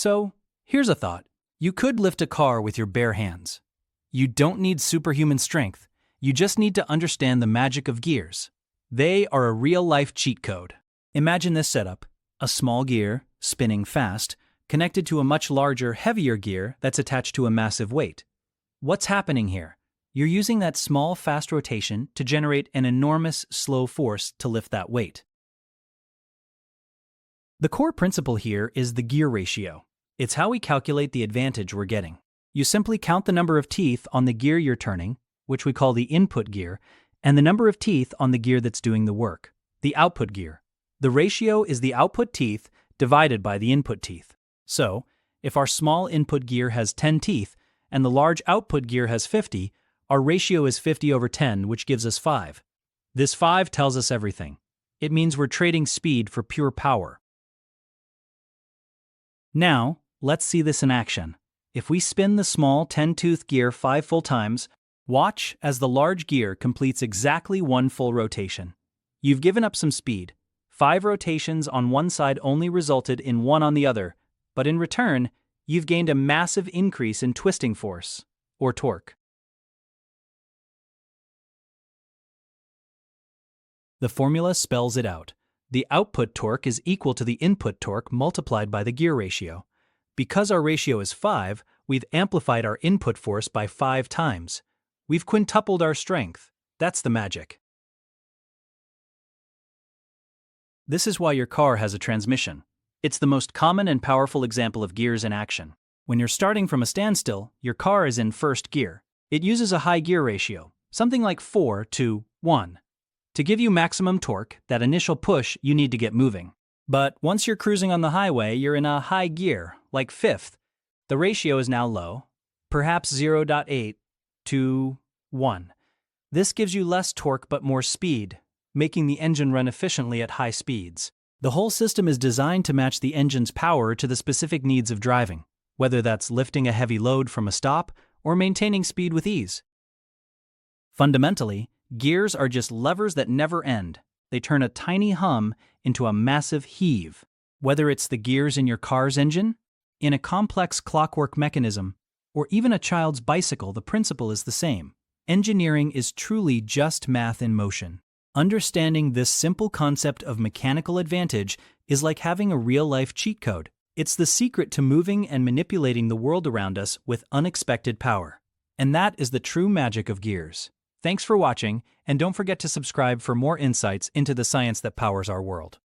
So, here's a thought. You could lift a car with your bare hands. You don't need superhuman strength. You just need to understand the magic of gears. They are a real-life cheat code. Imagine this setup: a small gear, spinning fast, connected to a much larger, heavier gear that's attached to a massive weight. What's happening here? You're using that small, fast rotation to generate an enormous, slow force to lift that weight. The core principle here is the gear ratio. It's how we calculate the advantage we're getting. You simply count the number of teeth on the gear you're turning, which we call the input gear, and the number of teeth on the gear that's doing the work, the output gear. The ratio is the output teeth divided by the input teeth. So, if our small input gear has 10 teeth and the large output gear has 50, our ratio is 50/10, which gives us 5. This 5 tells us everything. It means we're trading speed for pure power. Now, let's see this in action. If we spin the small 10-tooth gear 5 full times, watch as the large gear completes exactly 1 full rotation. You've given up some speed. 5 rotations on one side only resulted in 1 on the other, but in return, you've gained a massive increase in twisting force, or torque. The formula spells it out. The output torque is equal to the input torque multiplied by the gear ratio. Because our ratio is 5, we've amplified our input force by 5 times. We've quintupled our strength. That's the magic. This is why your car has a transmission. It's the most common and powerful example of gears in action. When you're starting from a standstill, your car is in first gear. It uses a high gear ratio, something like 4:1. To give you maximum torque, that initial push, you need to get moving. But once you're cruising on the highway, you're in a high gear, like 5th. The ratio is now low, perhaps 0.8:1. This gives you less torque but more speed, making the engine run efficiently at high speeds. The whole system is designed to match the engine's power to the specific needs of driving, whether that's lifting a heavy load from a stop or maintaining speed with ease. Fundamentally, gears are just levers that never end. They turn a tiny hum into a massive heave. Whether it's the gears in your car's engine, in a complex clockwork mechanism, or even a child's bicycle, the principle is the same. Engineering is truly just math in motion. Understanding this simple concept of mechanical advantage is like having a real-life cheat code. It's the secret to moving and manipulating the world around us with unexpected power. And that is the true magic of gears. Thanks for watching, and don't forget to subscribe for more insights into the science that powers our world.